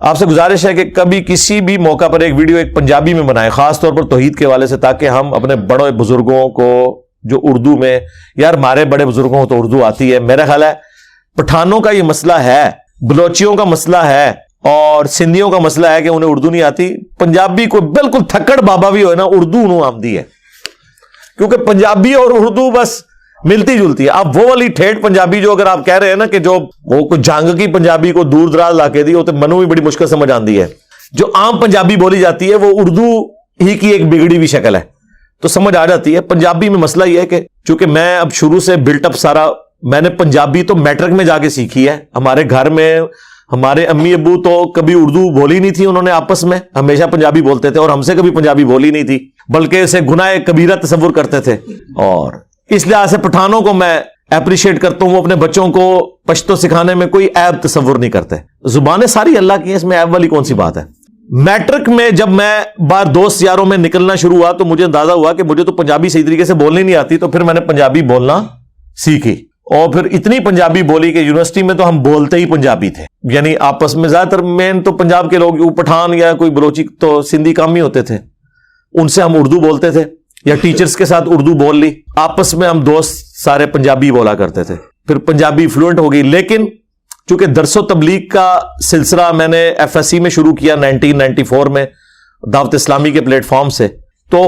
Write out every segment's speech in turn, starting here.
آپ سے گزارش ہے کہ کبھی کسی بھی موقع پر ایک ویڈیو ایک پنجابی میں بنائیں، خاص طور پر توحید کے حوالے سے، تاکہ ہم اپنے بڑے بزرگوں کو جو اردو میں، یار ہمارے بڑے بزرگوں کو تو اردو آتی ہے، میرا خیال ہے پٹھانوں کا یہ مسئلہ ہے، بلوچیوں کا مسئلہ ہے اور سندھیوں کا مسئلہ ہے کہ انہیں اردو نہیں آتی. پنجابی کو بالکل تھکڑ بابا بھی ہوئے نا، اردو انہوں آمدی ہے، کیونکہ پنجابی اور اردو بس ملتی جلتی ہے. اب وہ والی ٹھیٹ پنجابی جو اگر آپ کہہ رہے ہیں نا کہ جو وہ کوئی جنگ کی پنجابی کو دور دراز لا کے دی، وہ تو منو بھی بڑی مشکل سمجھ آتی ہے. جو عام پنجابی بولی جاتی ہے وہ اردو ہی کی ایک بگڑی ہوئی شکل ہے، تو سمجھ آ جاتی ہے. پنجابی میں مسئلہ یہ ہے کہ چونکہ میں اب شروع سے بلٹ اپ سارا، میں نے پنجابی تو میٹرک میں جا کے سیکھی ہے. ہمارے گھر میں ہمارے امی ابو تو کبھی اردو بولی نہیں تھی، انہوں نے آپس میں ہمیشہ پنجابی بولتے تھے، اور ہم سے کبھی پنجابی بولی نہیں تھی، بلکہ اسے گناہ کبیرہ تصور کرتے تھے. اور اس لحاظ سے پٹھانوں کو میں اپریشیٹ کرتا ہوں، وہ اپنے بچوں کو پشتو سکھانے میں کوئی عیب تصور نہیں کرتے. زبانیں ساری اللہ کی ہیں، اس میں عیب والی کون سی بات ہے. میٹرک میں جب میں بار دوست یاروں میں نکلنا شروع ہوا تو مجھے اندازہ ہوا کہ مجھے تو پنجابی صحیح طریقے سے بولنی نہیں آتی، تو پھر میں نے پنجابی بولنا سیکھی، اور پھر اتنی پنجابی بولی کہ یونیورسٹی میں تو ہم بولتے ہی پنجابی تھے. یعنی آپس میں زیادہ تر مین تو پنجاب کے لوگ، پٹھان یا کوئی بلوچی تو سندھی کم ہی ہوتے تھے، ان سے ہم اردو بولتے تھے، یا ٹیچرز کے ساتھ اردو بول لی، آپس میں ہم دوست سارے پنجابی بولا کرتے تھے. پھر پنجابی فلوئنٹ ہو گئی. لیکن چونکہ درس و تبلیغ کا سلسلہ میں نے ایف ایس سی میں شروع کیا 1994 میں دعوت اسلامی کے پلیٹ فارم سے، تو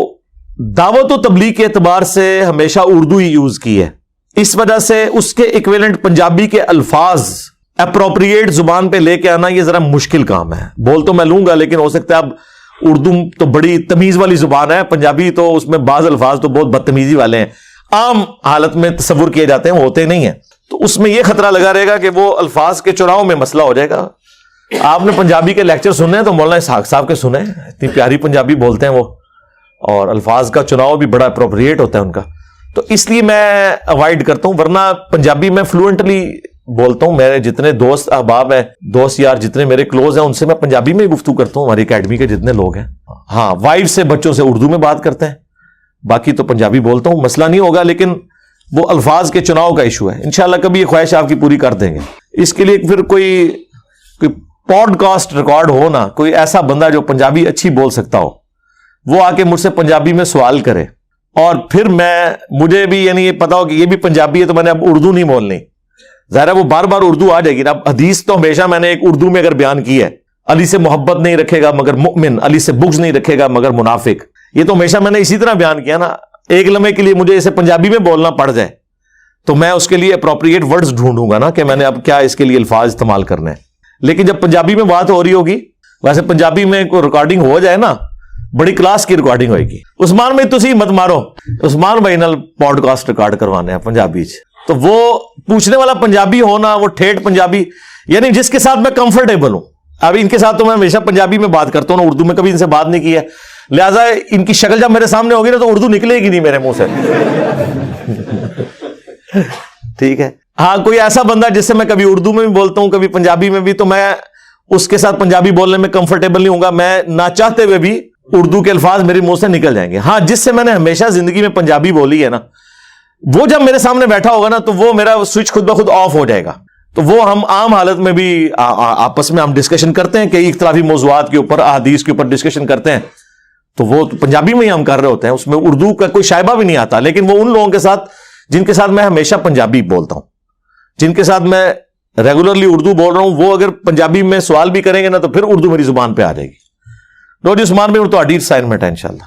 دعوت و تبلیغ کے اعتبار سے ہمیشہ اردو ہی یوز کی ہے. اس وجہ سے اس کے ایکویلنٹ پنجابی کے الفاظ اپروپریٹ زبان پہ لے کے آنا یہ ذرا مشکل کام ہے. بول تو میں لوں گا، لیکن ہو سکتا ہے اب اردو تو بڑی تمیز والی زبان ہے، پنجابی تو اس میں بعض الفاظ تو بہت بدتمیزی والے ہیں، عام حالت میں تصور کیے جاتے ہیں، وہ ہوتے نہیں ہیں. تو اس میں یہ خطرہ لگا رہے گا کہ وہ الفاظ کے چناؤ میں مسئلہ ہو جائے گا. آپ نے پنجابی کے لیکچر سنے ہیں تو مولانا اسحاق صاحب کے سنے ہیں، اتنی پیاری پنجابی بولتے ہیں وہ، اور الفاظ کا چناؤ بھی بڑا اپروپریٹ ہوتا ہے ان کا. تو اس لیے میں اوائڈ کرتا ہوں، ورنہ پنجابی میں فلوئنٹلی بولتا ہوں. میرے جتنے دوست احباب ہیں، دوست یار جتنے میرے کلوز ہیں، ان سے میں پنجابی میں گفتگو کرتا ہوں. ہماری اکیڈمی کے جتنے لوگ ہیں، ہاں وائف سے بچوں سے اردو میں بات کرتے ہیں، باقی تو پنجابی بولتا ہوں، مسئلہ نہیں ہوگا. لیکن وہ الفاظ کے چناؤ کا ایشو ہے. انشاءاللہ کبھی یہ خواہش آپ کی پوری کر دیں گے. اس کے لیے پھر کوئی پوڈ کاسٹ ریکارڈ ہو نا، کوئی ایسا بندہ جو پنجابی اچھی بول سکتا ہو، وہ آ کے مجھ سے پنجابی میں سوال کرے، اور پھر مجھے بھی یعنی یہ پتا ہو کہ یہ بھی پنجابی ہے، تو میں نے اب اردو نہیں بولنی. ظاہر ہے وہ بار بار اردو آ جائے گی نا. اب حدیث تو ہمیشہ میں نے ایک اردو میں اگر بیان کی ہے، علی سے محبت نہیں رکھے گا مگر مؤمن، علی سے بغض نہیں رکھے گا مگر منافق، یہ تو ہمیشہ میں نے اسی طرح بیان کیا نا. ایک لمحے کے لیے مجھے اسے پنجابی میں بولنا پڑ جائے تو میں اس کے لیے اپروپریٹ ورڈز ڈھونڈوں گا نا کہ میں نے اب کیا اس کے لیے الفاظ استعمال کرنے ہیں. لیکن جب پنجابی میں بات ہو رہی ہوگی، ویسے پنجابی میں کوئی ریکارڈنگ ہو جائے نا، بڑی کلاس کی ریکارڈنگ ہوئے گی. عثمان بھائی تسی مت مارو، عثمان بھائی نال پوڈ کاسٹ ریکارڈ کروانے ہیں پنجابی چ، تو وہ پوچھنے والا پنجابی ہونا، وہ ٹھیٹ پنجابی، یعنی جس کے ساتھ میں کمفرٹیبل ہوں. اب ان کے ساتھ تو میں ہمیشہ پنجابی میں بات کرتا ہوں نا، اردو میں کبھی ان سے بات نہیں کی ہے، لہٰذا ان کی شکل جب میرے سامنے ہوگی نا تو اردو نکلے گی نہیں میرے منہ سے. ٹھیک ہے. ہاں کوئی ایسا بندہ جس سے میں کبھی اردو میں بھی بولتا ہوں کبھی پنجابی میں بھی، تو میں اس کے ساتھ پنجابی بولنے میں کمفرٹیبل نہیں ہوں گا. میں نہ چاہتے ہوئے بھی اردو کے الفاظ میرے منہ سے نکل جائیں گے. ہاں جس سے میں نے ہمیشہ زندگی میں پنجابی بولی ہے نا، وہ جب میرے سامنے بیٹھا ہوگا نا تو وہ میرا سوئچ خود بخود آف ہو جائے گا. تو وہ ہم عام حالت میں بھی آپس میں ہم ڈسکشن کرتے ہیں کہ اختلافی موضوعات کے اوپر، احادیث کے اوپر ڈسکشن کرتے ہیں، تو وہ پنجابی میں ہی ہم کر رہے ہوتے ہیں، اس میں اردو کا کوئی شائبہ بھی نہیں آتا. لیکن وہ ان لوگوں کے ساتھ جن کے ساتھ میں ہمیشہ پنجابی بولتا ہوں، جن کے ساتھ میں ریگولرلی اردو بول رہا ہوں، وہ اگر پنجابی میں سوال بھی کریں گے نا تو پھر اردو میری زبان پہ آ جائے گی. لو جی عثمان بھائی، تو اڈیٹ اسائنمنٹ ہے انشاءاللہ.